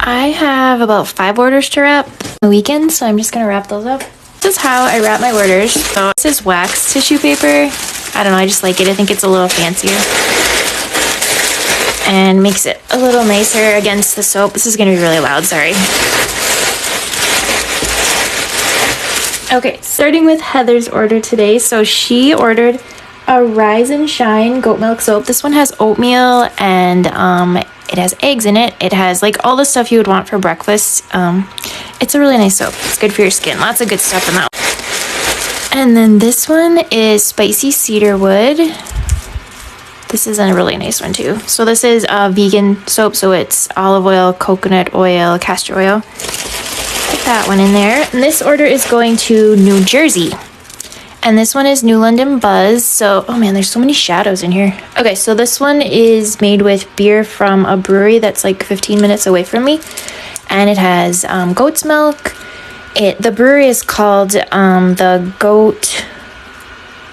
I have about 5 orders to wrap the weekend, so I'm just gonna wrap those up. This is how I wrap my orders. So this is wax tissue paper. I don't know, I just like it. I think it's a little fancier and makes it a little nicer against the soap. This is gonna be really loud, sorry. Okay, starting with Heather's order today. So she ordered a Rise and Shine goat milk soap. This one has oatmeal and it has eggs in it. It has like all the stuff you would want for breakfast. It's a really nice soap. It's good for your skin. Lots of good stuff in that one. And then this one is Spicy Cedarwood. This is a really nice one too. So this is a vegan soap. So it's olive oil, coconut oil, castor oil. Put that one in there. And this order is going to New Jersey. And this one is New London Buzz. So, oh man, there's so many shadows in here. Okay, so this one is made with beer from a brewery that's like 15 minutes away from me. And it has goat's milk. The brewery is called the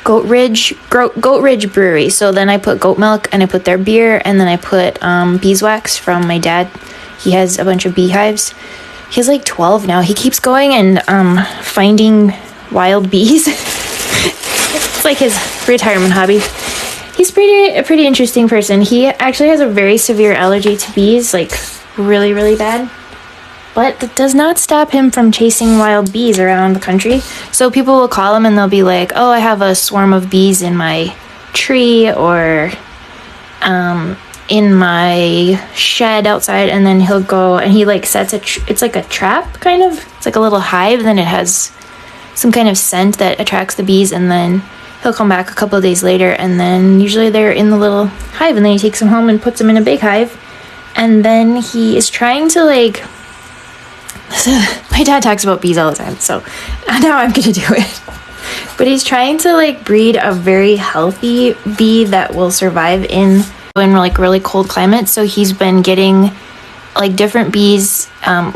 Goat Ridge Brewery. So then I put goat milk and I put their beer and then I put beeswax from my dad. He has a bunch of beehives. He has like 12 now. He keeps going and finding wild bees. It's like his retirement hobby. He's a pretty interesting person. He actually has a very severe allergy to bees, like really, really bad. But that does not stop him from chasing wild bees around the country. So people will call him and they'll be like, oh, I have a swarm of bees in my tree or in my shed outside. And then he'll go and he like sets it's like a trap kind of. It's like a little hive. Then it has some kind of scent that attracts the bees, and then he'll come back a couple of days later, and then usually they're in the little hive, and then he takes them home and puts them in a big hive. And then he is trying to like my dad talks about bees all the time, so now I'm gonna do it. But he's trying to like breed a very healthy bee that will survive in like really cold climates. So he's been getting like different bees,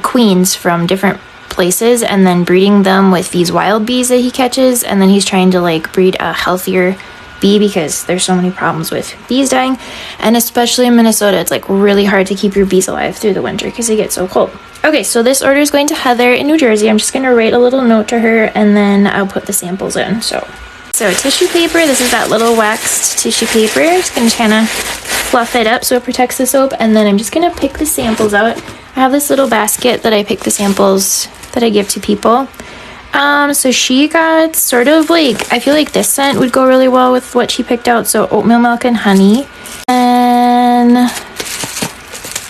queens from different places, and then breeding them with these wild bees that he catches. And then he's trying to like breed a healthier bee because there's so many problems with bees dying, and especially in Minnesota it's like really hard to keep your bees alive through the winter because it gets so cold. Okay, so this order is going to Heather in New Jersey. I'm just going to write a little note to her and then I'll put the samples in. So tissue paper, this is that little waxed tissue paper. Just going to kind of fluff it up so it protects the soap, and then I'm just going to pick the samples out. I have this little basket that I pick the samples that I give to people. So she got sort of like, I feel like this scent would go really well with what she picked out. So oatmeal milk and honey. And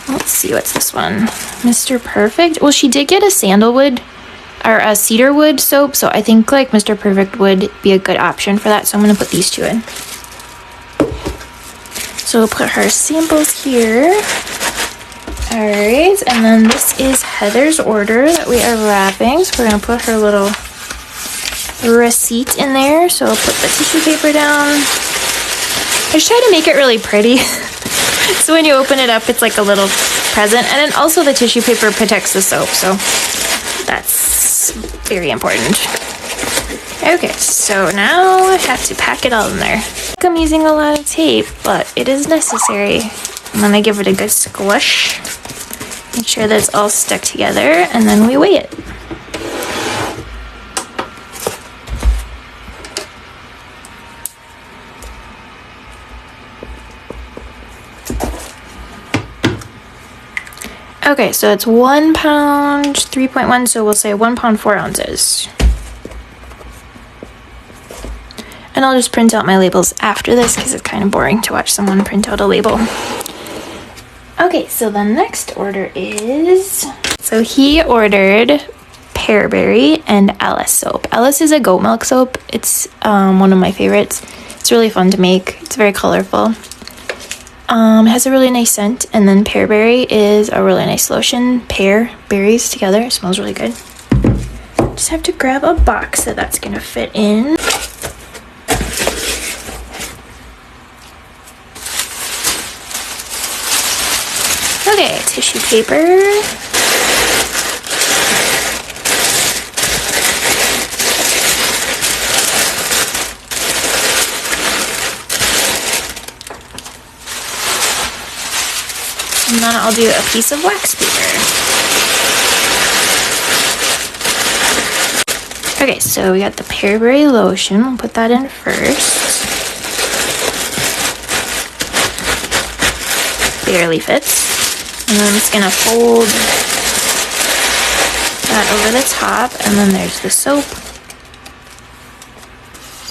let's see, what's this one? Mr. Perfect. Well, she did get a sandalwood or a cedarwood soap. So I think like Mr. Perfect would be a good option for that. So I'm going to put these two in. So we'll put her samples here. Alright, and then this is Heather's order that we are wrapping. So we're going to put her little receipt in there. So I'll put the tissue paper down. I just try to make it really pretty. So when you open it up, it's like a little present. And then also the tissue paper protects the soap. So that's very important. Okay, so now I have to pack it all in there. I'm using a lot of tape, but it is necessary. I'm going to give it a good squish. Make sure that it's all stuck together, and then we weigh it. Okay, so it's 1 pound, 3.1, so we'll say 1 pound, 4 ounces. And I'll just print out my labels after this because it's kind of boring to watch someone print out a label. Okay, so the next order is... So he ordered Pearberry and Ellis soap. Ellis is a goat milk soap. It's one of my favorites. It's really fun to make. It's very colorful. It has a really nice scent. And then Pearberry is a really nice lotion. Pear, berries together. It smells really good. Just have to grab a box that's going to fit in. Okay, tissue paper. And then I'll do a piece of wax paper. Okay, so we got the Pearberry lotion. We'll put that in first. Barely fits. And then I'm just gonna fold that over the top, and then there's the soap.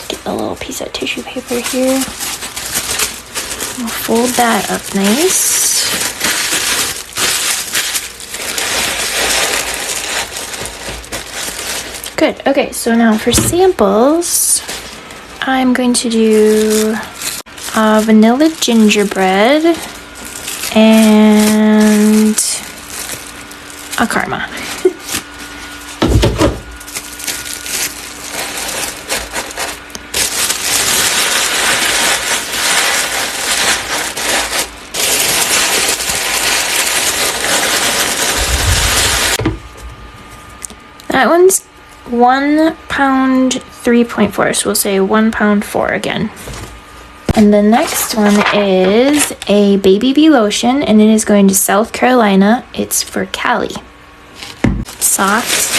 Get a little piece of tissue paper here. We'll fold that up nice. Good. Okay, so now for samples, I'm going to do vanilla gingerbread and a Karma. That one's 1 pound 3.4, so we'll say 1 pound 4 again. And the next one is a Baby Bee lotion, and it is going to South Carolina. It's for Cali. Soft.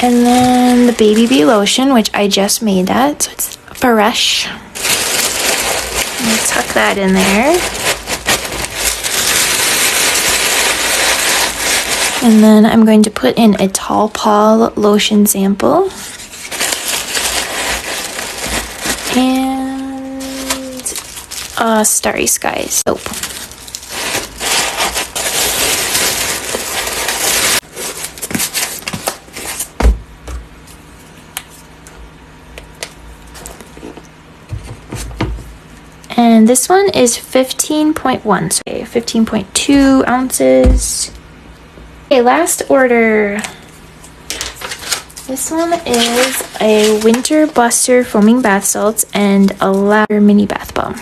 And then the Baby Bee lotion, which I just made that, so it's fresh. I'm gonna tuck that in there. And then I'm going to put in a Tall Paul lotion sample. And Starry Skies soap. And this one is 15.1, so 15.2 ounces. Okay, last order. This one is a Winter Buster foaming bath salts and a lavender mini bath bomb.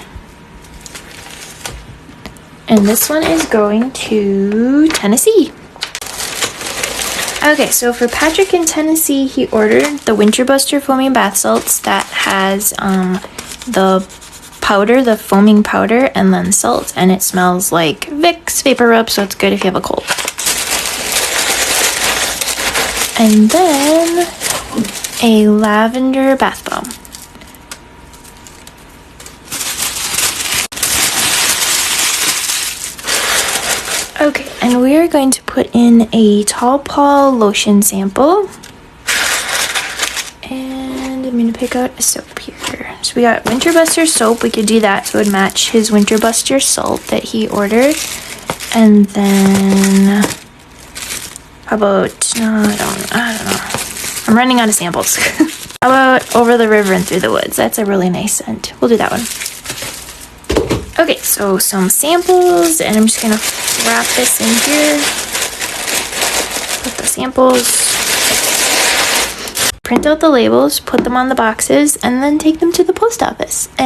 And this one is going to Tennessee. Okay, so for Patrick in Tennessee, he ordered the Winter Buster foaming bath salts that has the powder, the foaming powder, and then salt, and it smells like Vicks Vapor Rub, so it's good if you have a cold. And then a lavender bath bomb. Okay, and we are going to put in a Tall Paul lotion sample. And I'm going to pick out a soap here. So we got Winter Buster soap. We could do that so it would match his Winter Buster salt that he ordered. And then how about, I don't know. I'm running out of samples. How about Over the River and Through the Woods? That's a really nice scent. We'll do that one. Okay, so some samples, and I'm just gonna wrap this in here. Put the samples. Print out the labels, put them on the boxes, and then take them to the post office. And